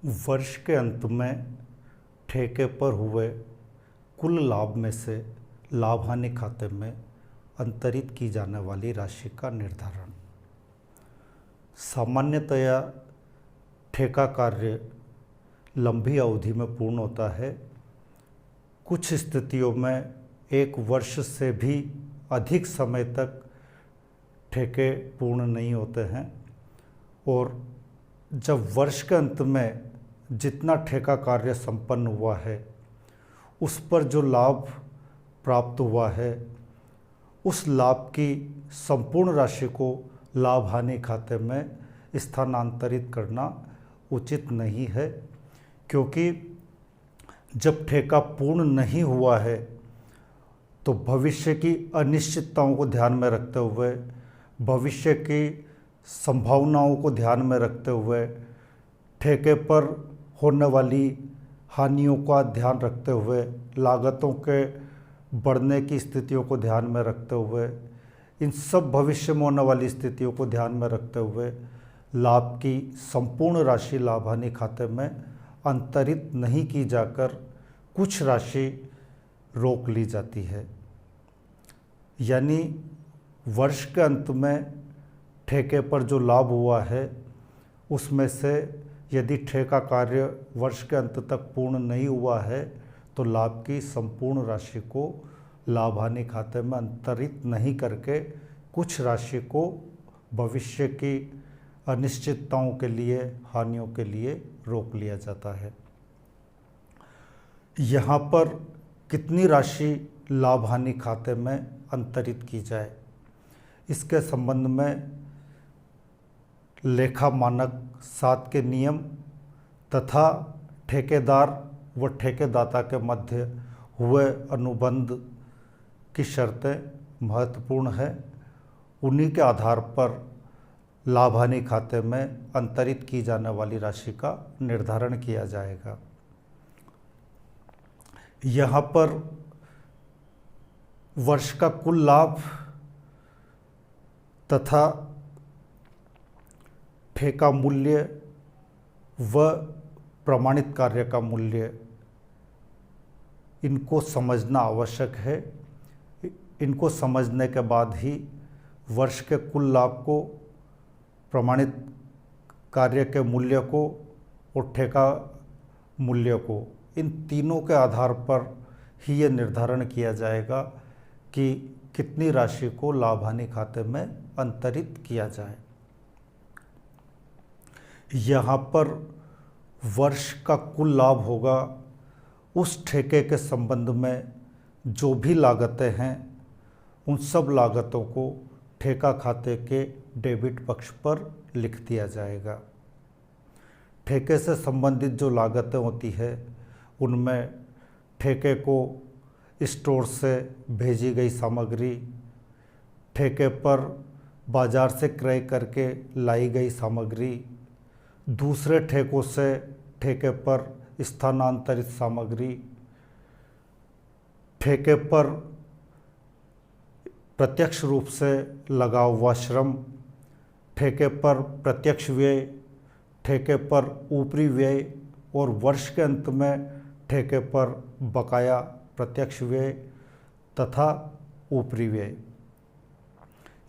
वर्ष के अंत में ठेके पर हुए कुल लाभ में से लाभ हानि खाते में अंतरित की जाने वाली राशि का निर्धारण। सामान्यतया ठेका कार्य लंबी अवधि में पूर्ण होता है। कुछ स्थितियों में एक वर्ष से भी अधिक समय तक ठेके पूर्ण नहीं होते हैं, और जब वर्ष के अंत में जितना ठेका कार्य संपन्न हुआ है उस पर जो लाभ प्राप्त हुआ है उस लाभ की संपूर्ण राशि को लाभ हानि खाते में स्थानांतरित करना उचित नहीं है, क्योंकि जब ठेका पूर्ण नहीं हुआ है तो भविष्य की अनिश्चितताओं को ध्यान में रखते हुए, भविष्य की संभावनाओं को ध्यान में रखते हुए, ठेके पर होने वाली हानियों का ध्यान रखते हुए, लागतों के बढ़ने की स्थितियों को ध्यान में रखते हुए, इन सब भविष्य में होने वाली स्थितियों को ध्यान में रखते हुए लाभ की संपूर्ण राशि लाभ हानि खाते में अंतरित नहीं की जाकर कुछ राशि रोक ली जाती है। यानी वर्ष के अंत में ठेके पर जो लाभ हुआ है उसमें से यदि ठेका कार्य वर्ष के अंत तक पूर्ण नहीं हुआ है तो लाभ की संपूर्ण राशि को लाभ हानि खाते में अंतरित नहीं करके कुछ राशि को भविष्य की अनिश्चितताओं के लिए, हानियों के लिए रोक लिया जाता है। यहाँ पर कितनी राशि लाभ हानि खाते में अंतरित की जाए, इसके संबंध में लेखा मानक 7 के नियम तथा ठेकेदार व ठेकेदाता के मध्य हुए अनुबंध की शर्तें महत्वपूर्ण है। उन्हीं के आधार पर लाभ हानि खाते में अंतरित की जाने वाली राशि का निर्धारण किया जाएगा। यहाँ पर वर्ष का कुल लाभ तथा ठेका मूल्य व प्रमाणित कार्य का मूल्य, इनको समझना आवश्यक है। इनको समझने के बाद ही वर्ष के कुल लाभ को, प्रमाणित कार्य के मूल्य को और ठेका मूल्य को, इन तीनों के आधार पर ही ये निर्धारण किया जाएगा कि कितनी राशि को लाभ हानि खाते में अंतरित किया जाए। यहाँ पर वर्ष का कुल लाभ होगा उस ठेके के संबंध में जो भी लागतें हैं उन सब लागतों को ठेका खाते के डेबिट पक्ष पर लिख दिया जाएगा। ठेके से संबंधित जो लागतें होती है उनमें ठेके को स्टोर से भेजी गई सामग्री, ठेके पर बाजार से क्रय करके लाई गई सामग्री, दूसरे ठेकों से ठेके पर स्थानांतरित सामग्री, ठेके पर प्रत्यक्ष रूप से लगा हुआ श्रम, ठेके पर प्रत्यक्ष व्यय, ठेके पर ऊपरी व्यय और वर्ष के अंत में ठेके पर बकाया प्रत्यक्ष व्यय तथा ऊपरी व्यय।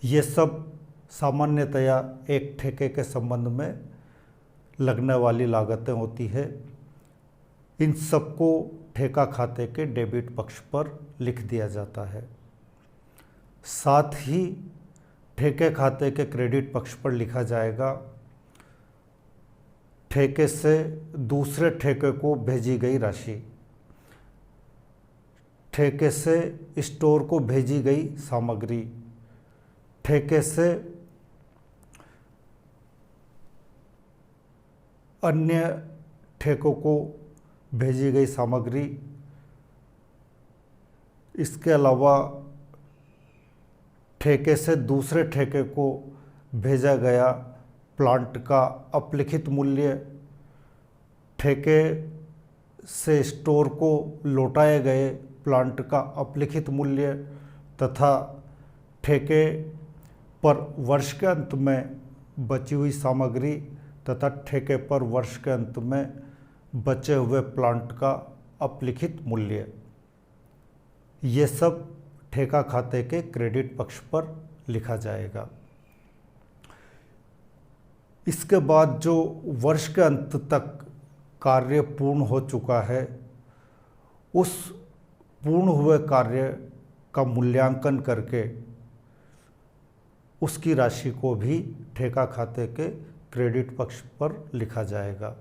ये सब सामान्यतया एक ठेके के संबंध में लगने वाली लागतें होती है। इन सबको ठेका खाते के डेबिट पक्ष पर लिख दिया जाता है। साथ ही ठेके खाते के क्रेडिट पक्ष पर लिखा जाएगा ठेके से दूसरे ठेके को भेजी गई राशि, ठेके से स्टोर को भेजी गई सामग्री, ठेके से अन्य ठेकों को भेजी गई सामग्री, इसके अलावा ठेके से दूसरे ठेके को भेजा गया प्लांट का अपलिखित मूल्य, ठेके से स्टोर को लौटाए गए प्लांट का अपलिखित मूल्य तथा ठेके पर वर्ष के अंत में बची हुई सामग्री तथा ठेके पर वर्ष के अंत में बचे हुए प्लांट का अपलिखित मूल्य। ये सब ठेका खाते के क्रेडिट पक्ष पर लिखा जाएगा। इसके बाद जो वर्ष के अंत तक कार्य पूर्ण हो चुका है, उस पूर्ण हुए कार्य का मूल्यांकन करके उसकी राशि को भी ठेका खाते के क्रेडिट पक्ष पर लिखा जाएगा।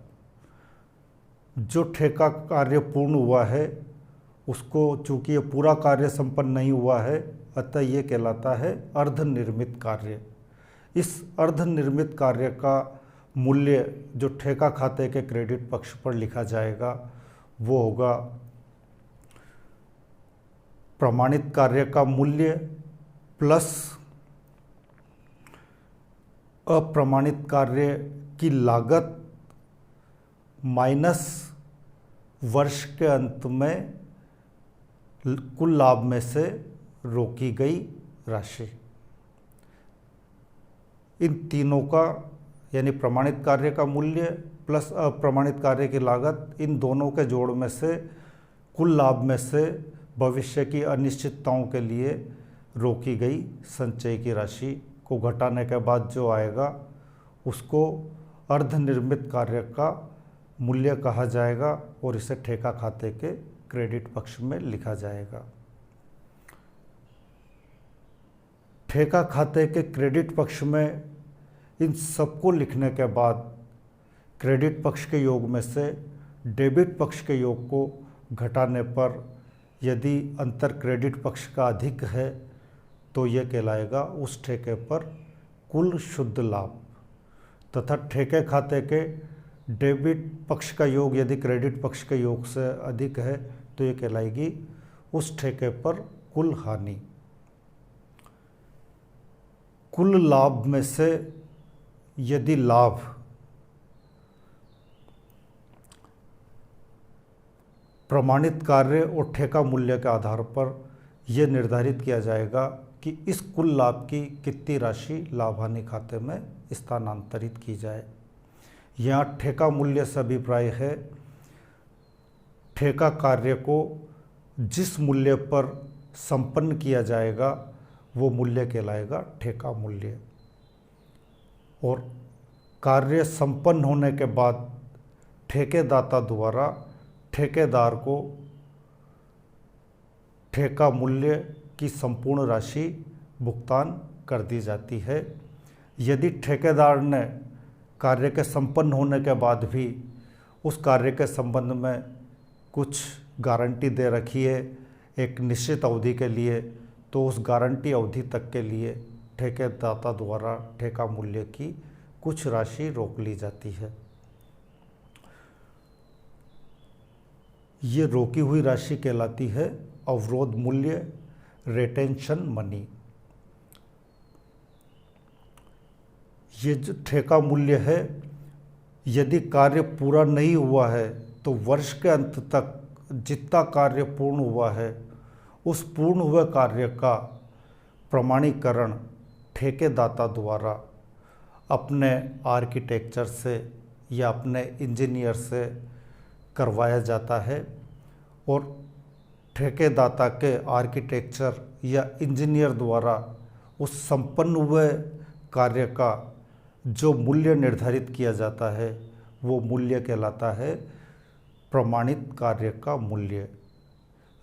जो ठेका कार्य पूर्ण हुआ है उसको, चूंकि ये पूरा कार्य संपन्न नहीं हुआ है, अतः ये कहलाता है अर्धनिर्मित कार्य। इस अर्धनिर्मित कार्य का मूल्य जो ठेका खाते के क्रेडिट पक्ष पर लिखा जाएगा वो होगा प्रमाणित कार्य का मूल्य प्लस अप्रमाणित कार्य की लागत माइनस वर्ष के अंत में कुल लाभ में से रोकी गई राशि। इन तीनों का, यानी प्रमाणित कार्य का मूल्य प्लस अप्रमाणित कार्य की लागत, इन दोनों के जोड़ में से कुल लाभ में से भविष्य की अनिश्चितताओं के लिए रोकी गई संचय की राशि को घटाने के बाद जो आएगा उसको अर्धनिर्मित कार्य का मूल्य कहा जाएगा और इसे ठेका खाते के क्रेडिट पक्ष में लिखा जाएगा। ठेका खाते के क्रेडिट पक्ष में इन सबको लिखने के बाद क्रेडिट पक्ष के योग में से डेबिट पक्ष के योग को घटाने पर यदि अंतर क्रेडिट पक्ष का अधिक है तो यह कहलाएगा उस ठेके पर कुल शुद्ध लाभ, तथा ठेके खाते के डेबिट पक्ष का योग यदि क्रेडिट पक्ष के योग से अधिक है तो ये कहलाएगी उस ठेके पर कुल हानि। कुल लाभ में से यदि लाभ प्रमाणित कार्य और ठेका मूल्य के आधार पर यह निर्धारित किया जाएगा कि इस कुल लाभ की कितनी राशि लाभ हानि खाते में स्थानांतरित की जाए। यहाँ ठेका मूल्य से अभिप्राय है ठेका कार्य को जिस मूल्य पर संपन्न किया जाएगा वो मूल्य कहलाएगा ठेका मूल्य, और कार्य संपन्न होने के बाद ठेकेदाता द्वारा ठेकेदार को ठेका मूल्य की संपूर्ण राशि भुगतान कर दी जाती है। यदि ठेकेदार ने कार्य के संपन्न होने के बाद भी उस कार्य के संबंध में कुछ गारंटी दे रखी है एक निश्चित अवधि के लिए, तो उस गारंटी अवधि तक के लिए ठेकेदाता द्वारा ठेका मूल्य की कुछ राशि रोक ली जाती है। ये रोकी हुई राशि कहलाती है अवरोध मूल्य, रिटेंशन मनी। ये जो ठेका मूल्य है, यदि कार्य पूरा नहीं हुआ है तो वर्ष के अंत तक जितना कार्य पूर्ण हुआ है उस पूर्ण हुए कार्य का प्रमाणीकरण ठेकेदाता द्वारा अपने आर्किटेक्चर से या अपने इंजीनियर से करवाया जाता है, और ठेकेदाता के आर्किटेक्चर या इंजीनियर द्वारा उस संपन्न हुए कार्य का जो मूल्य निर्धारित किया जाता है वो मूल्य कहलाता है प्रमाणित कार्य का मूल्य,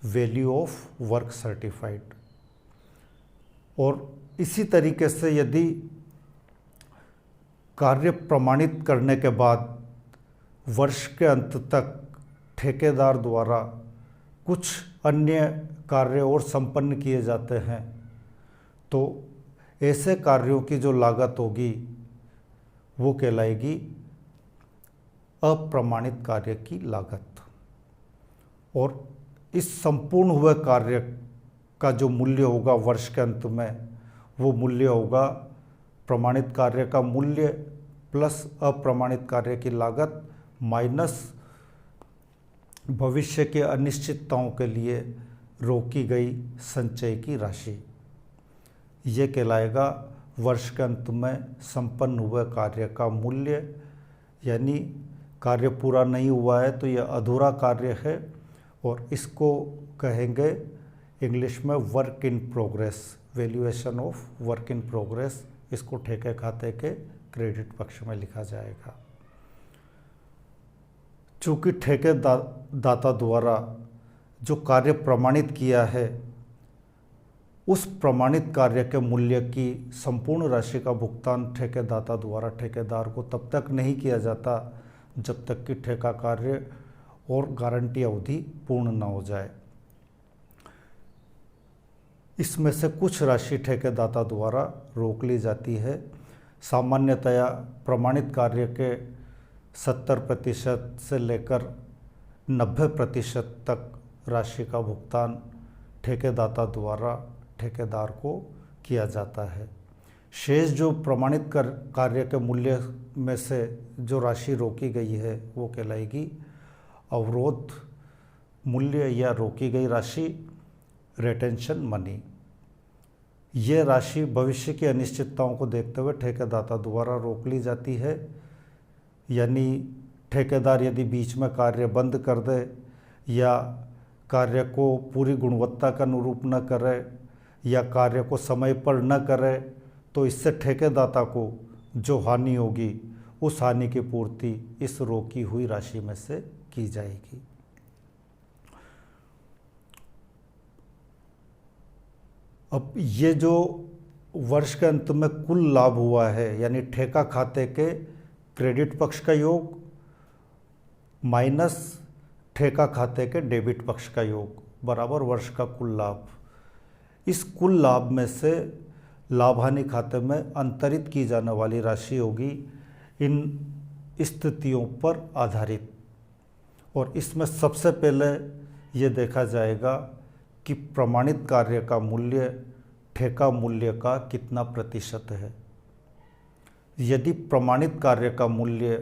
वैल्यू ऑफ वर्क सर्टिफाइड। और इसी तरीके से यदि कार्य प्रमाणित करने के बाद वर्ष के अंत तक ठेकेदार द्वारा कुछ अन्य कार्य और संपन्न किए जाते हैं तो ऐसे कार्यों की जो लागत होगी वो कहलाएगी अप्रमाणित कार्य की लागत। और इस संपूर्ण हुए कार्य का जो मूल्य होगा वर्ष के अंत में वो मूल्य होगा प्रमाणित कार्य का मूल्य प्लस अप्रमाणित कार्य की लागत माइनस भविष्य के अनिश्चितताओं के लिए रोकी गई संचय की राशि। ये कहलाएगा वर्ष के अंत में संपन्न हुए कार्य का मूल्य यानी कार्य पूरा नहीं हुआ है तो यह अधूरा कार्य है और इसको कहेंगे इंग्लिश में work in progress, valuation of work in progress. इसको ठेके खाते के क्रेडिट पक्ष में लिखा जाएगा। चूँकि ठेकेदाता द्वारा जो कार्य प्रमाणित किया है उस प्रमाणित कार्य के मूल्य की संपूर्ण राशि का भुगतान ठेकेदाता द्वारा ठेकेदार को तब तक नहीं किया जाता जब तक कि ठेका कार्य और गारंटी अवधि पूर्ण न हो जाए। इसमें से कुछ राशि ठेकेदाता द्वारा रोक ली जाती है। सामान्यतया प्रमाणित कार्य के 70% से लेकर 90% तक राशि का भुगतान ठेकेदाता द्वारा ठेकेदार को किया जाता है। शेष जो प्रमाणित कार्य के मूल्य में से जो राशि रोकी गई है वो कहलाएगी अवरोध मूल्य या रोकी गई राशि, रिटेंशन मनी। ये राशि भविष्य की अनिश्चितताओं को देखते हुए ठेकेदाता द्वारा रोक ली जाती है। यानी ठेकेदार यदि बीच में कार्य बंद कर दे या कार्य को पूरी गुणवत्ता का अनुरूप न करे या कार्य को समय पर न करे तो इससे ठेकेदाता को जो हानि होगी उस हानि की पूर्ति इस रोकी हुई राशि में से की जाएगी। अब ये जो वर्ष के अंत में कुल लाभ हुआ है यानी ठेका खाते के क्रेडिट पक्ष का योग माइनस ठेका खाते के डेबिट पक्ष का योग बराबर वर्ष का कुल लाभ। इस कुल लाभ में से लाभ हानि खाते में अंतरित की जाने वाली राशि होगी इन स्थितियों पर आधारित। और इसमें सबसे पहले ये देखा जाएगा कि प्रमाणित कार्य का मूल्य ठेका मूल्य का कितना प्रतिशत है। यदि प्रमाणित कार्य का मूल्य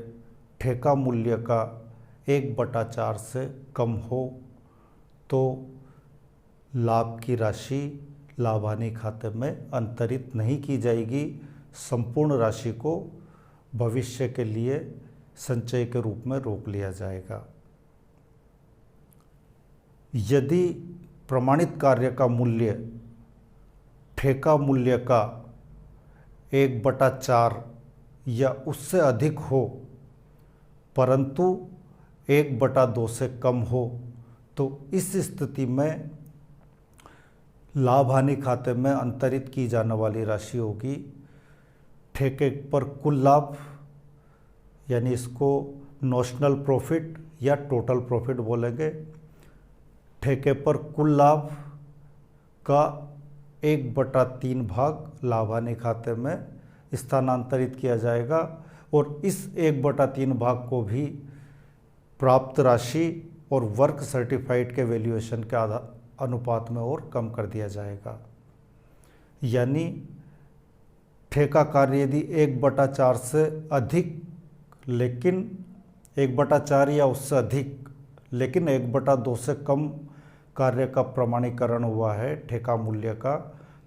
ठेका मूल्य का 1/4 से कम हो तो लाभ की राशि लाभ हानि खाते में अंतरित नहीं की जाएगी। संपूर्ण राशि को भविष्य के लिए संचय के रूप में रोक लिया जाएगा। यदि प्रमाणित कार्य का मूल्य ठेका मूल्य का 1/4 या उससे अधिक हो परंतु 1/2 से कम हो तो इस स्थिति में लाभ हानि खाते में अंतरित की जाने वाली राशि होगी ठेके पर कुल लाभ, यानी इसको नॉशनल प्रॉफिट या टोटल प्रॉफिट बोलेंगे। ठेके पर कुल लाभ का 1/3 भाग लाभ हानि खाते में स्थानांतरित किया जाएगा और इस 1/3 भाग को भी प्राप्त राशि और वर्क सर्टिफाइड के वैल्यूएशन के अनुपात में और कम कर दिया जाएगा। यानी ठेका कार्य यदि 1/4 से अधिक लेकिन 1/4 या उससे अधिक लेकिन 1/2 से कम कार्य का प्रमाणीकरण हुआ है ठेका मूल्य का,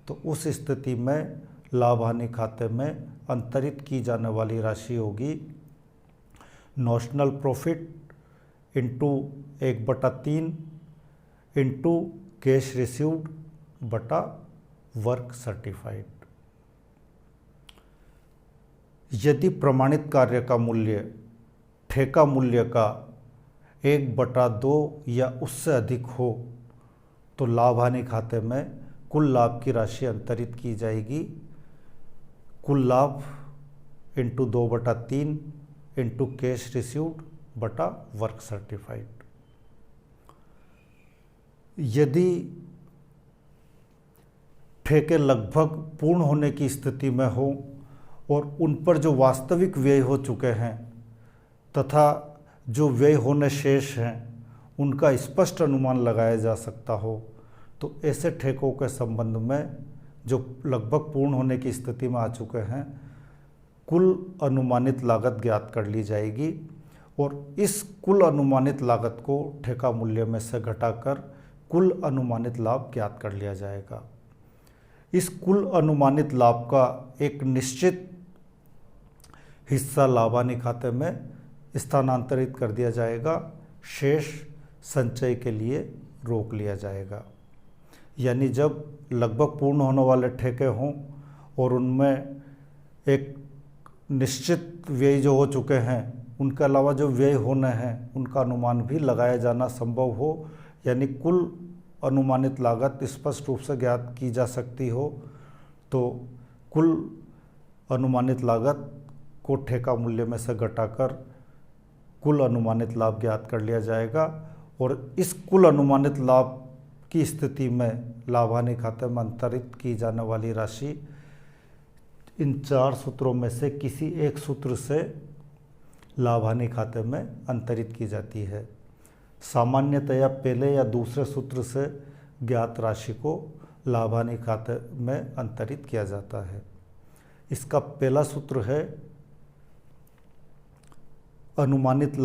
तो उस स्थिति में लाभ हानि खाते में अंतरित की जाने वाली राशि होगी notional profit into 1/3 into cash received बटा वर्क सर्टिफाइड। यदि प्रमाणित कार्य का मूल्य ठेका मूल्य का 1/2 या उससे अधिक हो तो लाभ हानि खाते में कुल लाभ की राशि अंतरित की जाएगी। कुल लाभ इंटू 2/3 इंटू कैश रिसीव्ड बटा वर्क सर्टिफाइड। यदि ठेके लगभग पूर्ण होने की स्थिति में हो और उन पर जो वास्तविक व्यय हो चुके हैं तथा जो व्यय होने शेष हैं उनका स्पष्ट अनुमान लगाया जा सकता हो तो ऐसे ठेकों के संबंध में जो लगभग पूर्ण होने की स्थिति में आ चुके हैं कुल अनुमानित लागत ज्ञात कर ली जाएगी और इस कुल अनुमानित लागत को ठेका मूल्य में से घटाकर कुल अनुमानित लाभ ज्ञात कर लिया जाएगा। इस कुल अनुमानित लाभ का एक निश्चित हिस्सा लाभ हानि खाते में स्थानांतरित कर दिया जाएगा, शेष संचय के लिए रोक लिया जाएगा। यानी जब लगभग पूर्ण होने वाले ठेके हों और उनमें एक निश्चित व्यय जो हो चुके हैं, उनके अलावा जो व्यय होने हैं उनका अनुमान भी लगाया जाना संभव हो, यानी कुल अनुमानित लागत स्पष्ट रूप से ज्ञात की जा सकती हो, तो कुल अनुमानित लागत को ठेका मूल्य में से घटाकर कुल अनुमानित लाभ ज्ञात कर लिया जाएगा। और इस कुल अनुमानित लाभ की स्थिति में लाभ हानि खाते में अंतरित की जाने वाली राशि इन 4 सूत्रों में से किसी एक सूत्र से लाभ हानि खाते में अंतरित की जाती है। सामान्यतया पहले या दूसरे सूत्र से ज्ञात राशि को लाभ हानि खाते में अंतरित किया जाता है। इसका पहला सूत्र है अनुमानित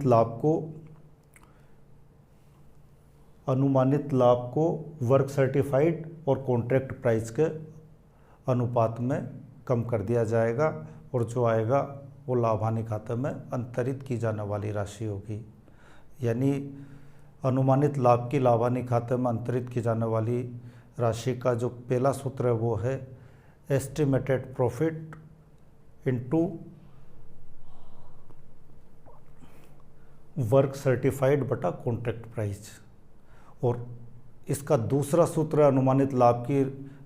लाभ को वर्क सर्टिफाइड और कॉन्ट्रैक्ट प्राइस के अनुपात में कम कर दिया जाएगा और जो आएगा वो लाभ हानि खाते में अंतरित की जाने वाली राशि होगी। यानी अनुमानित लाभ की लाभ हानि खाते में अंतरित की जाने वाली राशि का जो पहला सूत्र है वो है estimated profit into work certified बटा कॉन्ट्रैक्ट प्राइस। और इसका दूसरा सूत्र अनुमानित लाभ की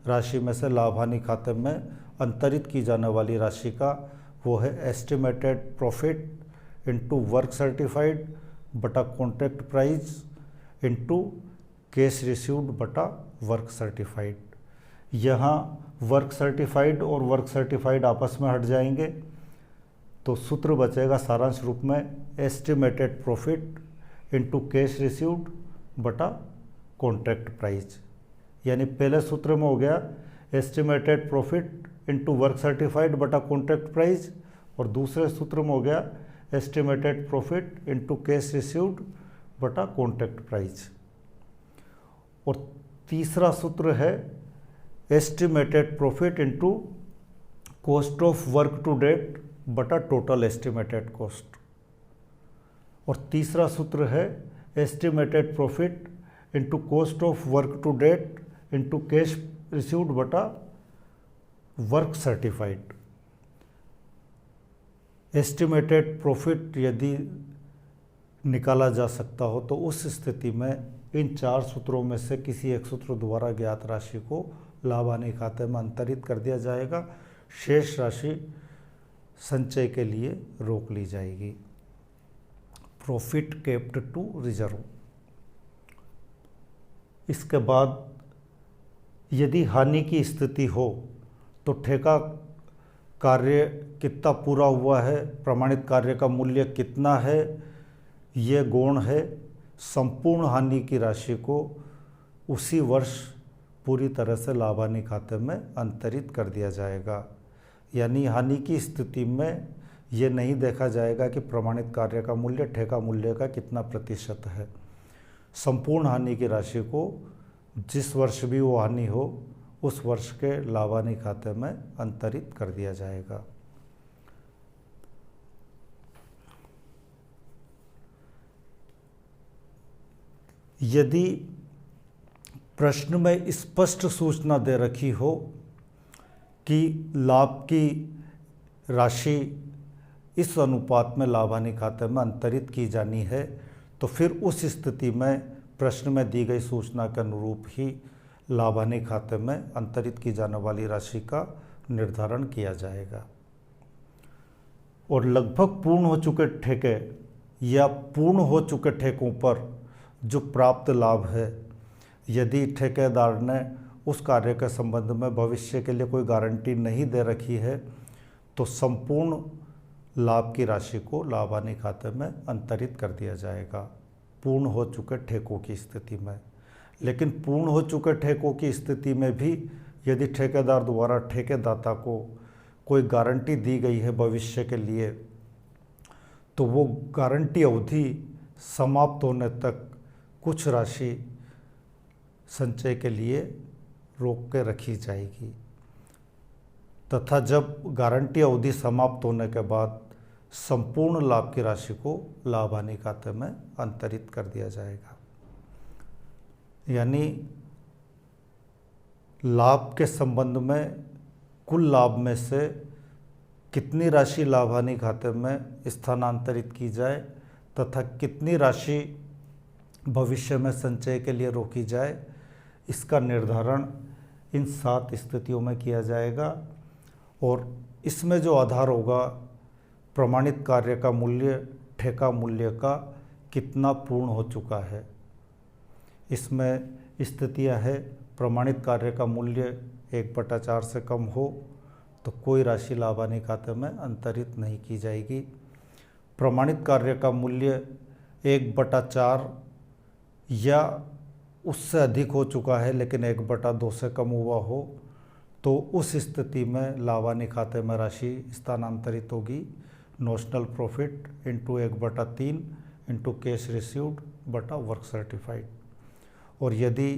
राशि में से लाभ हानि खाते में अंतरित की जाने वाली राशि का वो है estimated profit into work certified बटा contract price into cash received बटा वर्क सर्टिफाइड। यहाँ वर्क सर्टिफाइड और वर्क सर्टिफाइड आपस में हट जाएंगे, तो सूत्र बचेगा सारांश रूप में estimated profit into cash received बटा कॉन्ट्रैक्ट प्राइस। यानी पहले सूत्र में हो गया estimated profit into work certified बटा कॉन्ट्रैक्ट प्राइस, और दूसरे सूत्र में हो गया estimated profit into cash received बटा कॉन्ट्रैक्ट प्राइस। और तीसरा सूत्र है estimated profit into cost of work to date बटा टोटल एस्टिमेटेड कॉस्ट। और तीसरा सूत्र है estimated profit into cost of work to date into cash received बटा वर्क सर्टिफाइड। एस्टिमेटेड प्रॉफिट यदि निकाला जा सकता हो तो उस स्थिति में इन 4 सूत्रों में से किसी एक सूत्र द्वारा ज्ञात राशि को लाभ हानि खाते में अंतरित कर दिया जाएगा, शेष राशि संचय के लिए रोक ली जाएगी। Profit kept to reserve. इसके बाद यदि हानि की स्थिति हो तो ठेका कार्य कितना पूरा हुआ है, प्रमाणित कार्य का मूल्य कितना है, ये गौण है। संपूर्ण हानि की राशि को उसी वर्ष पूरी तरह से लाभ हानि खाते में अंतरित कर दिया जाएगा। यानी हानि की स्थिति में ये नहीं देखा जाएगा कि प्रमाणित कार्य का मूल्य ठेका मूल्य का कितना प्रतिशत है। संपूर्ण हानि की राशि को जिस वर्ष भी वो हानि हो उस वर्ष के लाभ हानि खाते में अंतरित कर दिया जाएगा। यदि प्रश्न में स्पष्ट सूचना दे रखी हो कि लाभ की राशि इस अनुपात में लाभ हानि खाते में अंतरित की जानी है, तो फिर उस स्थिति में प्रश्न में दी गई सूचना के अनुरूप ही लाभ हानि खाते में अंतरित की जाने वाली राशि का निर्धारण किया जाएगा। और लगभग पूर्ण हो चुके ठेके या पूर्ण हो चुके ठेकों पर जो प्राप्त लाभ है, यदि ठेकेदार ने उस कार्य के संबंध में भविष्य के लिए कोई गारंटी नहीं दे रखी है, तो संपूर्ण लाभ की राशि को लाभ हानि खाते में अंतरित कर दिया जाएगा पूर्ण हो चुके ठेकों की स्थिति में। लेकिन पूर्ण हो चुके ठेकों की स्थिति में भी यदि ठेकेदार द्वारा ठेकेदाता को कोई गारंटी दी गई है भविष्य के लिए, तो वो गारंटी अवधि समाप्त होने तक कुछ राशि संचय के लिए रोक के रखी जाएगी, तथा जब गारंटी अवधि समाप्त होने के बाद संपूर्ण लाभ की राशि को लाभ हानि खाते में अंतरित कर दिया जाएगा। यानी लाभ के संबंध में कुल लाभ में से कितनी राशि लाभ हानि खाते में स्थानांतरित की जाए तथा कितनी राशि भविष्य में संचय के लिए रोकी जाए, इसका निर्धारण इन 7 स्थितियों में किया जाएगा। और इसमें जो आधार होगा, प्रमाणित कार्य का मूल्य ठेका मूल्य का कितना पूर्ण हो चुका है। इसमें स्थितियां है, प्रमाणित कार्य का मूल्य 1/4 से कम हो तो कोई राशि लाभ हानि खाते में अंतरित नहीं की जाएगी। प्रमाणित कार्य का मूल्य 1/4 या उससे अधिक हो चुका है लेकिन 1/2 से कम हुआ हो तो उस स्थिति में लाभ हानि खाते में राशि स्थानांतरित होगी। Notional profit into 1/3 into cash received बटा वर्क सर्टिफाइड। और यदि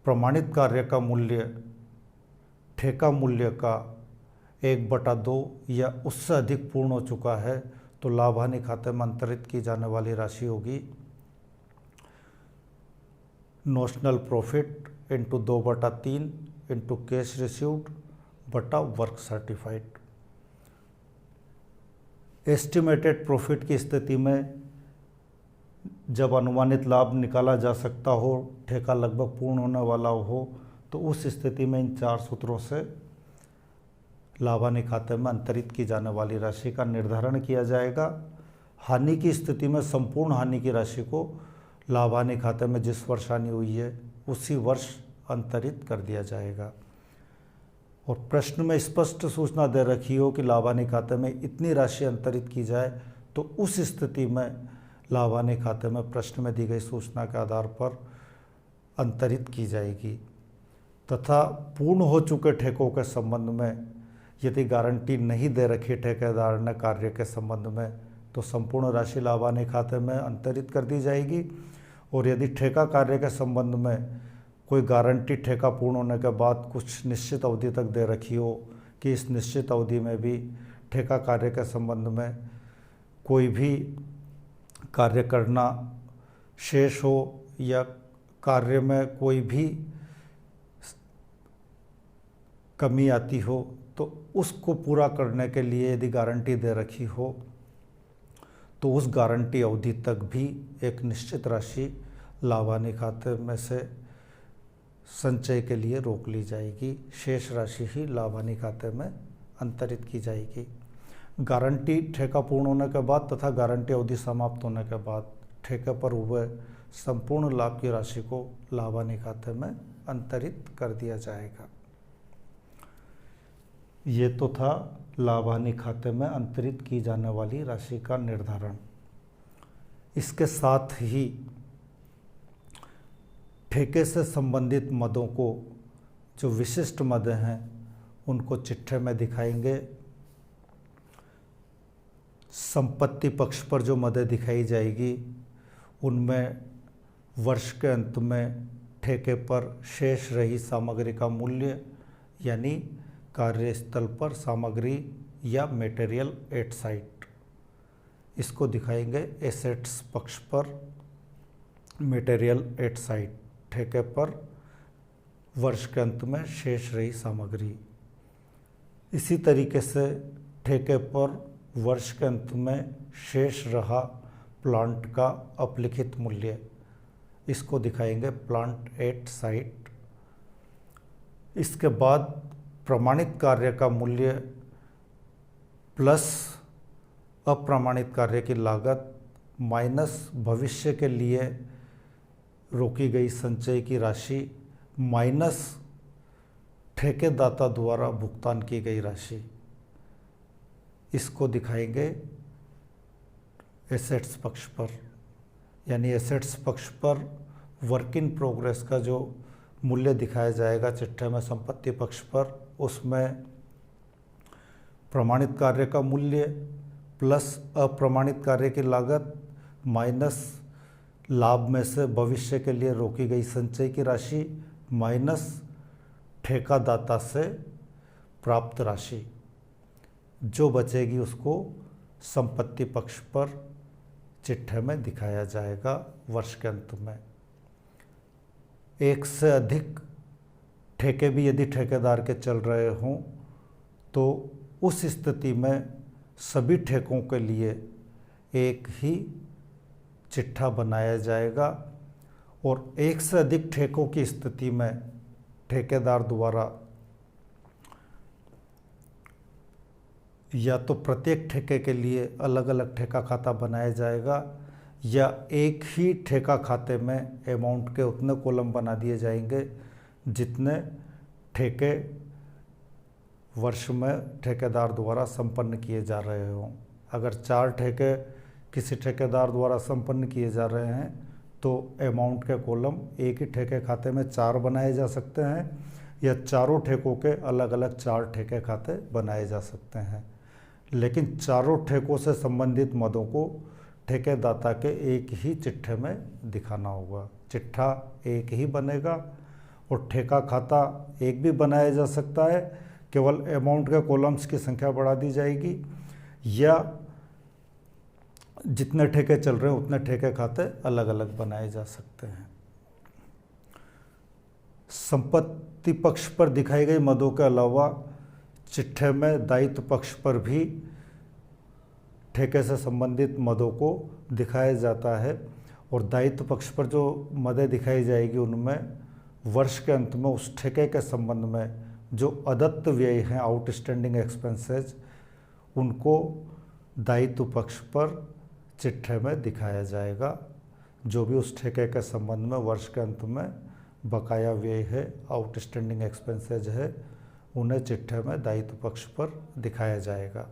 प्रमाणित कार्य का मूल्य ठेका मूल्य का 1/2 या उससे अधिक पूर्ण हो चुका है तो लाभ हानि खाते में अंतरित की जाने वाली राशि होगी notional profit into 2/3 into cash received बटा वर्क सर्टिफाइड। एस्टिमेटेड प्रॉफिट की स्थिति में जब अनुमानित लाभ निकाला जा सकता हो, ठेका लगभग पूर्ण होने वाला हो, तो उस स्थिति में इन 4 सूत्रों से लाभ हानि खाते में अंतरित की जाने वाली राशि का निर्धारण किया जाएगा। हानि की स्थिति में संपूर्ण हानि की राशि को लाभ हानि खाते में जिस वर्ष हानि हुई है उसी वर्ष अंतरित कर दिया जाएगा। और प्रश्न में स्पष्ट सूचना दे रखी हो कि लाभ हानि खाते में इतनी राशि अंतरित की जाए तो उस स्थिति में लाभ हानि खाते में प्रश्न में दी गई सूचना के आधार पर अंतरित की जाएगी। तथा पूर्ण हो चुके ठेकों के संबंध में यदि गारंटी नहीं दे रखी ठेकेदार ने कार्य के संबंध में तो संपूर्ण राशि लाभ हानि खाते में अंतरित कर दी जाएगी। और यदि ठेका कार्य के संबंध में कोई गारंटी ठेका पूर्ण होने के बाद कुछ निश्चित अवधि तक दे रखी हो कि इस निश्चित अवधि में भी ठेका कार्य के संबंध में कोई भी कार्य करना शेष हो या कार्य में कोई भी कमी आती हो तो उसको पूरा करने के लिए यदि गारंटी दे रखी हो तो उस गारंटी अवधि तक भी एक निश्चित राशि लाभ हानि खाते में से संचय के लिए रोक ली जाएगी। शेष राशि ही लाभ हानि खाते में अंतरित की जाएगी। गारंटी ठेका पूर्ण होने के बाद तथा गारंटी अवधि समाप्त होने के बाद ठेके पर हुए संपूर्ण लाभ की राशि को लाभ हानि खाते में अंतरित कर दिया जाएगा। ये तो था लाभ हानि खाते में अंतरित की जाने वाली राशि का निर्धारण। इसके साथ ही ठेके से संबंधित मदों को जो विशिष्ट मद हैं उनको चिट्ठे में दिखाएंगे। संपत्ति पक्ष पर जो मदें दिखाई जाएगी उनमें वर्ष के अंत में ठेके पर शेष रही सामग्री का मूल्य यानी कार्यस्थल पर सामग्री या मटेरियल एट साइट, इसको दिखाएंगे। एसेट्स पक्ष पर मटेरियल एट साइट, ठेके पर वर्ष के अंत में शेष रही सामग्री। इसी तरीके से ठेके पर वर्ष के अंत में शेष रहा प्लांट का अपलिखित मूल्य, इसको दिखाएंगे प्लांट एट साइट। इसके बाद प्रमाणित कार्य का मूल्य प्लस अप्रमाणित कार्य की लागत माइनस भविष्य के लिए रोकी गई संचय की राशि माइनस ठेकेदाता द्वारा भुगतान की गई राशि, इसको दिखाएंगे एसेट्स पक्ष पर। यानी एसेट्स पक्ष पर वर्क इन प्रोग्रेस का जो मूल्य दिखाया जाएगा चिट्ठे में संपत्ति पक्ष पर, उसमें प्रमाणित कार्य का मूल्य प्लस अप्रमाणित कार्य की लागत माइनस लाभ में से भविष्य के लिए रोकी गई संचय की राशि माइनस ठेकादाता से प्राप्त राशि, जो बचेगी उसको संपत्ति पक्ष पर चिट्ठे में दिखाया जाएगा वर्ष के अंत में। एक से अधिक ठेके भी यदि ठेकेदार के चल रहे हों तो उस स्थिति में सभी ठेकों के लिए एक ही चिट्ठा बनाया जाएगा और एक से अधिक ठेकों की स्थिति में ठेकेदार द्वारा या तो प्रत्येक ठेके के लिए अलग अलग ठेका खाता बनाया जाएगा या एक ही ठेका खाते में अमाउंट के उतने कॉलम बना दिए जाएंगे जितने ठेके वर्ष में ठेकेदार द्वारा संपन्न किए जा रहे हों। अगर 4 ठेके किसी ठेकेदार द्वारा संपन्न किए जा रहे हैं तो अमाउंट के कॉलम एक ही ठेके खाते में 4 बनाए जा सकते हैं या चारों ठेकों के अलग अलग 4 ठेके खाते बनाए जा सकते हैं। लेकिन चारों ठेकों से संबंधित मदों को ठेकेदाता के एक ही चिट्ठे में दिखाना होगा। चिट्ठा एक ही बनेगा और ठेका खाता एक भी बनाया जा सकता है, केवल अमाउंट के कॉलम्स की संख्या बढ़ा दी जाएगी या जितने ठेके चल रहे हैं उतने ठेके खाते अलग अलग बनाए जा सकते हैं। संपत्ति पक्ष पर दिखाई गई मदों के अलावा चिट्ठे में दायित्व पक्ष पर भी ठेके से संबंधित मदों को दिखाया जाता है और दायित्व पक्ष पर जो मदें दिखाई जाएगी उनमें वर्ष के अंत में उस ठेके के संबंध में जो अदत्त व्यय हैं, आउटस्टैंडिंग एक्सपेंसेस, उनको दायित्व पक्ष पर चिट्ठे में दिखाया जाएगा। जो भी उस ठेके के संबंध में वर्ष के अंत में बकाया व्यय है, आउटस्टैंडिंग एक्सपेंसेस है, उन्हें चिट्ठे में दायित्व पक्ष पर दिखाया जाएगा।